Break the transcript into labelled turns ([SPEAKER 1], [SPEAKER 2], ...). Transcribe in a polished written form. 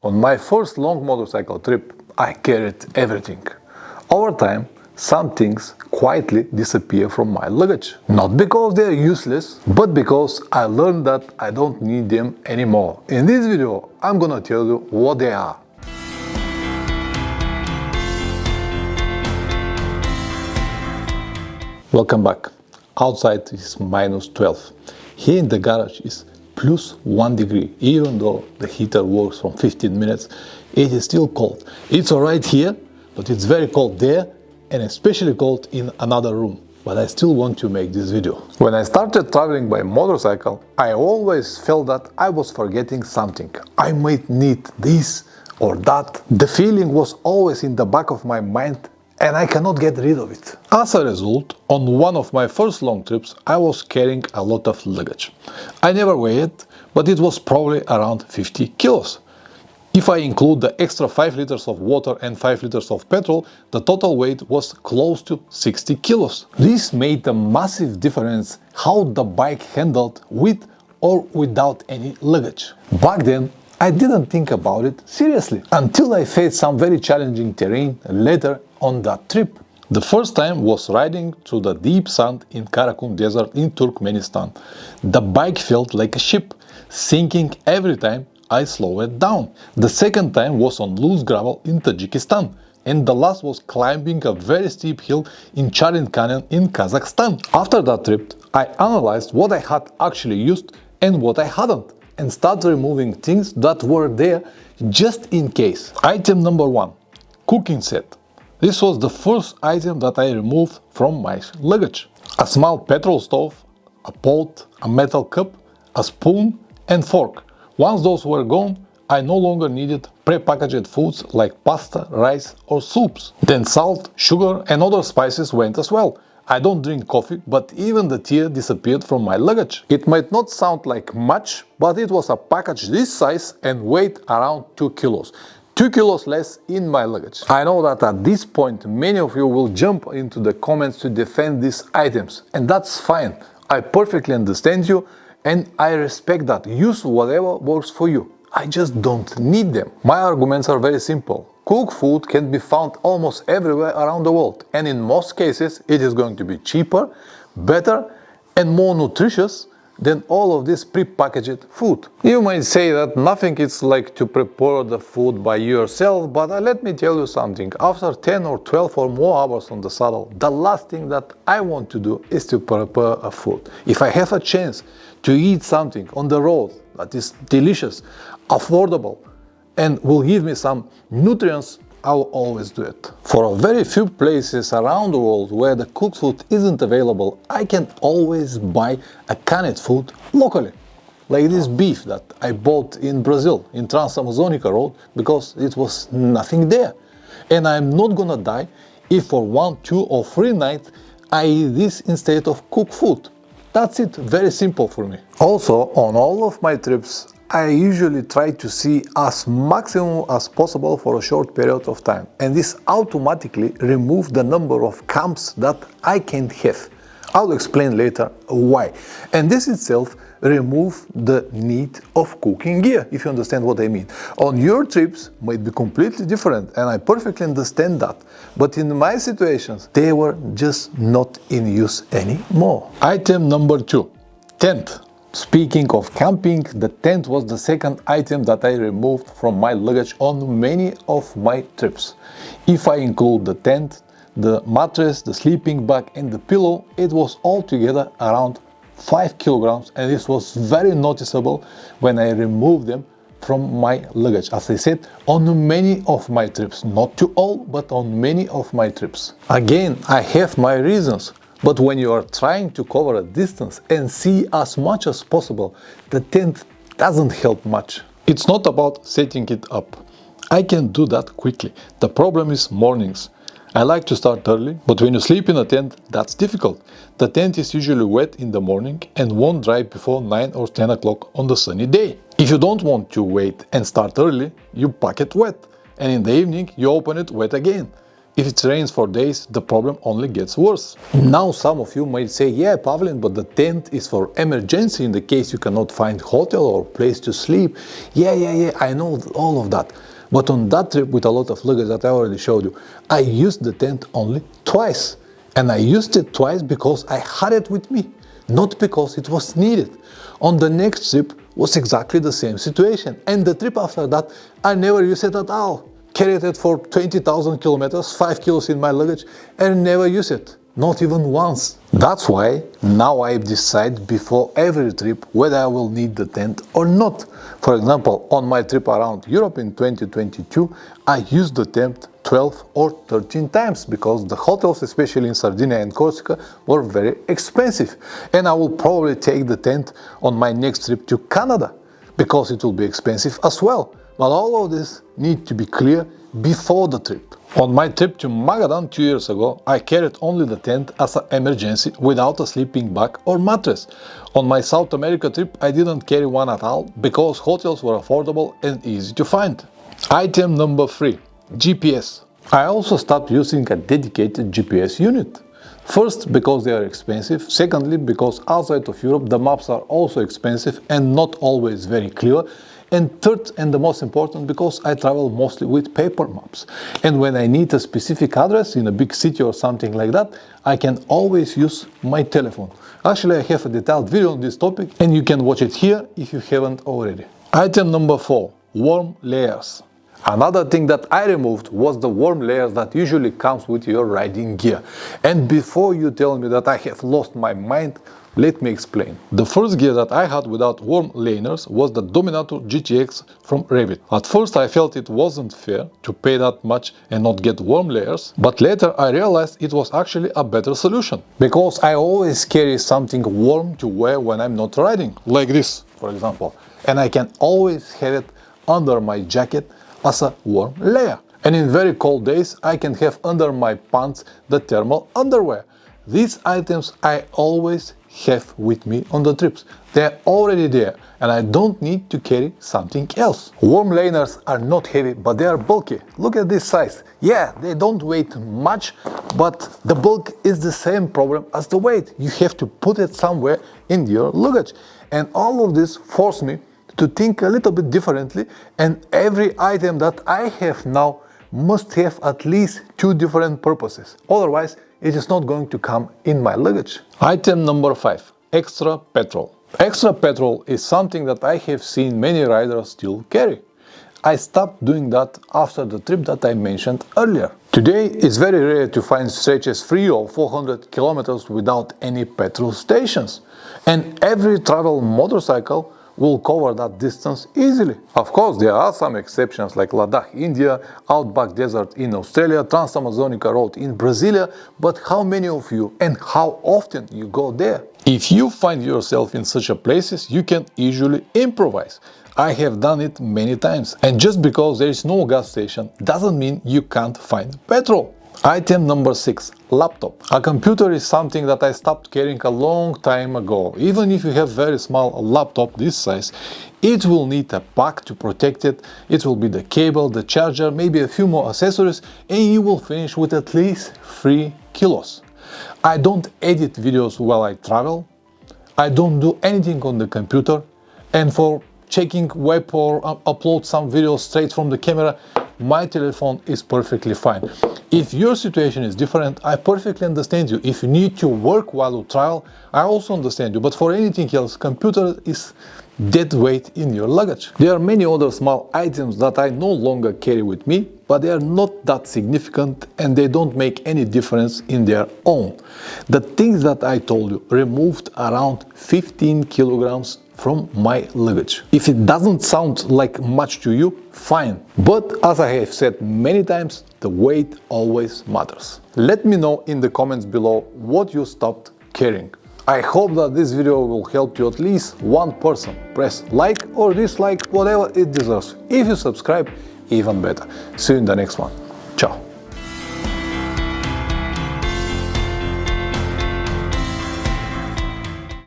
[SPEAKER 1] On my first long motorcycle trip, I carried everything. Over time, some things quietly disappear from my luggage. Not because they are useless, but because I learned that I don't need them anymore. In this video, I'm gonna tell you what they are. Welcome back. Outside is minus 12. Here in the garage is plus 1 degree. Even though the heater works from 15 minutes, it is still cold. It's alright here, but it's very cold there, and especially cold in another room. But I still want to make this video. When I started traveling by motorcycle, I always felt that I was forgetting something. I might need this or that. The feeling was always in the back of my mind, and I cannot get rid of it. As a result, on one of my first long trips, I was carrying a lot of luggage. I never weighed it, but it was probably around 50 kilos. If I include the extra 5 liters of water and 5 liters of petrol, the total weight was close to 60 kilos. This made a massive difference how the bike handled with or without any luggage. Back then, I didn't think about it seriously, until I faced some very challenging terrain later on that trip. The first time was riding through the deep sand in Karakum Desert in Turkmenistan. The bike felt like a ship, sinking every time I slowed it down. The second time was on loose gravel in Tajikistan, and the last was climbing a very steep hill in Charin Canyon in Kazakhstan. After that trip, I analyzed what I had actually used and what I hadn't, and started removing things that were there just in case. Item number 1. Cooking set. This was the first item that I removed from my luggage. A small petrol stove, a pot, a metal cup, a spoon and fork. Once those were gone, I no longer needed pre-packaged foods like pasta, rice or soups. Then salt, sugar and other spices went as well. I don't drink coffee, but even the tea disappeared from my luggage. It might not sound like much, but it was a package this size and weighed around 2 kilos. 2 kilos less in my luggage. I know that at this point many of you will jump into the comments to defend these items, and that's fine. I perfectly understand you and I respect that. Use whatever works for you. I just don't need them. My arguments are very simple. Cooked food can be found almost everywhere around the world, and in most cases it is going to be cheaper, better and more nutritious than all of this pre-packaged food. You might say that nothing is like to prepare the food by yourself, but let me tell you something. After 10 or 12 or more hours on the saddle, the last thing that I want to do is to prepare a food. If I have a chance to eat something on the road that is delicious, affordable, and will give me some nutrients, I will always do it. For a very few places around the world where the cooked food isn't available, I can always buy a canned food locally. Like this beef that I bought in Brazil, in Trans-Amazonica Road, because it was nothing there. And I'm not gonna die if for 1, 2 or 3 nights I eat this instead of cooked food. That's it, very simple for me. Also, on all of my trips, I usually try to see as maximum as possible for a short period of time, and this automatically removes the number of camps that I can't have. I'll explain later why. And this itself removes the need of cooking gear, if you understand what I mean. On your trips might be completely different, and I perfectly understand that. But in my situations, they were just not in use anymore. Item number 2. Tent. Speaking of camping, the tent was the second item that I removed from my luggage on many of my trips. If I include the tent, the mattress, the sleeping bag and the pillow, it was altogether around 5 kilograms, and this was very noticeable when I removed them from my luggage. As I said, on many of my trips, not to all, but on many of my trips. Again, I have my reasons. But when you are trying to cover a distance and see as much as possible, the tent doesn't help much. It's not about setting it up. I can do that quickly. The problem is mornings. I like to start early, but when you sleep in a tent, that's difficult. The tent is usually wet in the morning and won't dry before 9 or 10 o'clock on the sunny day. If you don't want to wait and start early, you pack it wet, and in the evening you open it wet again. If it rains for days, the problem only gets worse. Now some of you might say, yeah, Pavlin, but the tent is for emergency in the case you cannot find hotel or place to sleep. Yeah, I know all of that. But on that trip with a lot of luggage that I already showed you, I used the tent only twice. And I used it twice because I had it with me, not because it was needed. On the next trip was exactly the same situation. And the trip after that, I never used it at all. Carried it for 20,000 kilometers, 5 kilos in my luggage, and never use it. Not even once. That's why now I decide before every trip whether I will need the tent or not. For example, on my trip around Europe in 2022, I used the tent 12 or 13 times because the hotels, especially in Sardinia and Corsica, were very expensive. And I will probably take the tent on my next trip to Canada because it will be expensive as well. But all of this needs to be clear before the trip. On my trip to Magadan 2 years ago, I carried only the tent as an emergency without a sleeping bag or mattress. On my South America trip, I didn't carry one at all because hotels were affordable and easy to find. Item number 3. GPS. I also stopped using a dedicated GPS unit. First, because they are expensive. Secondly, because outside of Europe the maps are also expensive and not always very clear. And third, and the most important, because I travel mostly with paper maps. And when I need a specific address in a big city or something like that, I can always use my telephone. Actually, I have a detailed video on this topic and you can watch it here if you haven't already. Item number 4. Warm layers. Another thing that I removed was the warm layers that usually comes with your riding gear. And before you tell me that I have lost my mind, let me explain. The first gear that I had without warm layers was the Dominator GTX from Revit. At first I felt it wasn't fair to pay that much and not get warm layers, but later I realized it was actually a better solution. Because I always carry something warm to wear when I'm not riding, like this, for example. And I can always have it under my jacket as a warm layer. And in very cold days I can have under my pants the thermal underwear. These items I always have with me on the trips. They're already there and I don't need to carry something else. Warm layers are not heavy, but they are bulky. Look at this size. Yeah, they don't weigh much, but the bulk is the same problem as the weight. You have to put it somewhere in your luggage. And all of this forced me to think a little bit differently, and every item that I have now must have at least 2 different purposes. Otherwise, it is not going to come in my luggage. Item number 5. Extra petrol. Extra petrol is something that I have seen many riders still carry. I stopped doing that after the trip that I mentioned earlier. Today, it's very rare to find stretches 300 or 400 kilometers without any petrol stations. And every travel motorcycle will cover that distance easily. Of course, there are some exceptions like Ladakh, India, Outback Desert in Australia, Trans-Amazonica Road in Brasilia, but how many of you and how often you go there? If you find yourself in such a places, you can easily improvise. I have done it many times. And just because there is no gas station doesn't mean you can't find petrol. Item number 6. Laptop. A computer is something that I stopped carrying a long time ago. Even if you have very small laptop this size, it will need a pack to protect it. It will be the cable, the charger, maybe a few more accessories, and you will finish with at least 3 kilos. I don't edit videos while I travel. I don't do anything on the computer. And for checking web or upload some videos straight from the camera, my telephone is perfectly fine. If your situation is different, I perfectly understand you. If you need to work while you travel, I also understand you. But for anything else, computer is dead weight in your luggage. There are many other small items that I no longer carry with me, but they are not that significant and they don't make any difference in their own. The things that I told you removed around 15 kilograms from my luggage. If it doesn't sound like much to you, fine. But as I have said many times, the weight always matters. Let me know in the comments below what you stopped carrying. I hope that this video will help you at least one person. Press like or dislike, whatever it deserves. If you subscribe, even better. See you in the next one. Ciao.